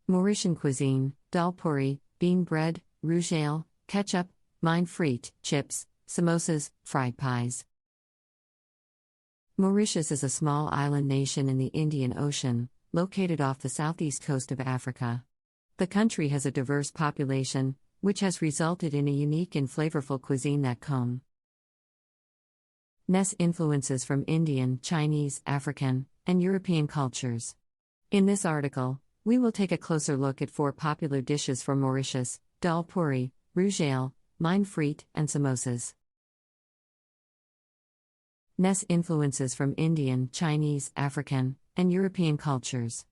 Mauritian cuisine, Dholl Puri, bean bread, Rougaille, ketchup, Frite, chips, samosas, fried pies. Mauritius is a small island nation in the Indian Ocean, located off the southeast coast of Africa. The country has a diverse population, which has resulted in a unique and flavorful cuisine that combines influences from Indian, Chinese, African, and European cultures. In this article, we will take a closer look at 4 popular dishes from Mauritius: Dholl Puri, Rougaille, Frite, and samosas. Influences from Indian, Chinese, African, and European cultures.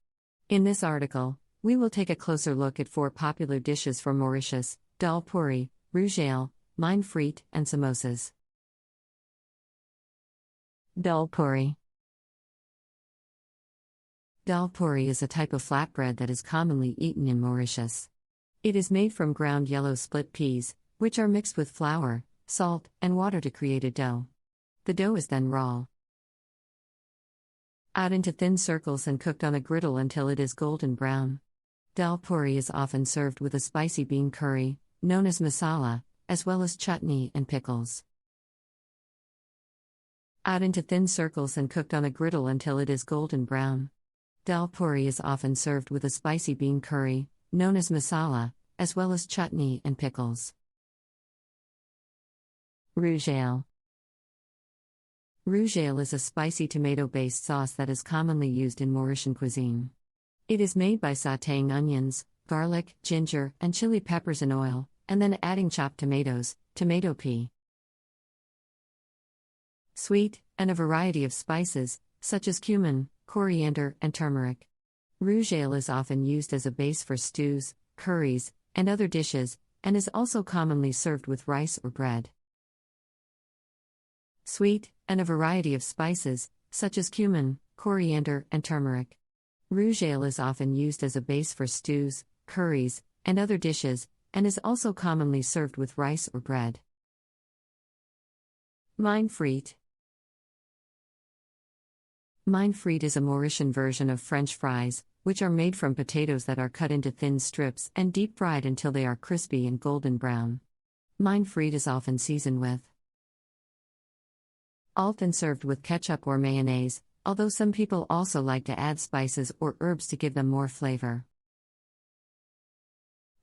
In this article, we will take a closer look at 4 popular dishes from Mauritius: Dholl Puri, Rougaille, Frite, and samosas. Dholl Puri. Dholl Puri is a type of flatbread that is commonly eaten in Mauritius. It is made from ground yellow split peas, which are mixed with flour, salt, and water to create a dough. The dough is then rolled out into thin circles and cooked on a griddle until it is golden brown. Dholl Puri is often served with a spicy bean curry, known as masala, as well as chutney and pickles. Out into thin circles and cooked on a griddle until it is golden brown. Dholl Puri is often served with a spicy bean curry, known as masala, as well as chutney and pickles. Rougaille. Rougaille is a spicy tomato-based sauce that is commonly used in Mauritian cuisine. It is made by sautéing onions, garlic, ginger, and chili peppers in oil, and then adding chopped tomatoes, tomato pea, sweet, and a variety of spices, such as cumin, coriander, and turmeric. Rougaille is often used as a base for stews, curries, and other dishes, and is also commonly served with rice or bread. Sweet, and a variety of spices, such as cumin, coriander, and turmeric. Rougaille is often used as a base for stews, curries, and other dishes, and is also commonly served with rice or bread. Frite. Frite is a Mauritian version of French fries, which are made from potatoes that are cut into thin strips and deep fried until they are crispy and golden brown. Frite is often seasoned with salt and served with ketchup or mayonnaise, although some people also like to add spices or herbs to give them more flavor.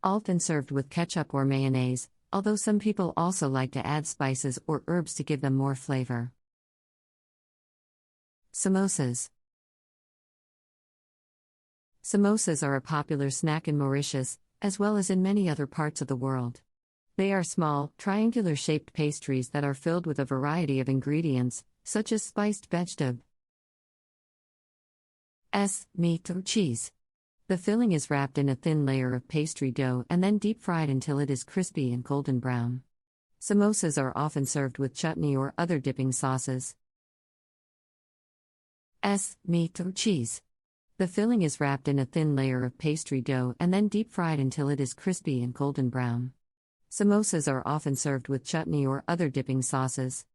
Salt and served with ketchup or mayonnaise, although some people also like to add spices or herbs to give them more flavor. Samosas. Samosas are a popular snack in Mauritius, as well as in many other parts of the world. They are small, triangular-shaped pastries that are filled with a variety of ingredients, such as spiced vegetables, meat, or cheese. The filling is wrapped in a thin layer of pastry dough and then deep-fried until it is crispy and golden brown. Samosas are often served with chutney or other dipping sauces. Meat or cheese. The filling is wrapped in a thin layer of pastry dough and then deep-fried until it is crispy and golden brown. Samosas are often served with chutney or other dipping sauces.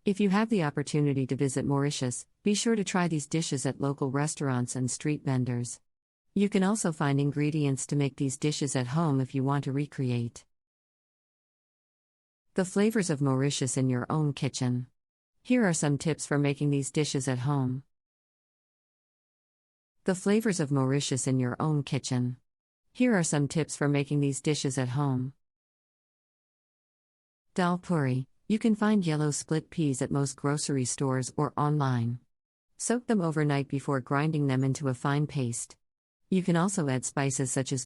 If you have the opportunity to visit Mauritius, be sure to try these dishes at local restaurants and street vendors. You can also find ingredients to make these dishes at home if you want to recreate the flavors of Mauritius in your own kitchen. Here are some tips for making these dishes at home. The flavors of Mauritius in your own kitchen. Here are some tips for making these dishes at home. Dholl Puri. You can find yellow split peas at most grocery stores or online. Soak them overnight before grinding them into a fine paste. You can also add spices such as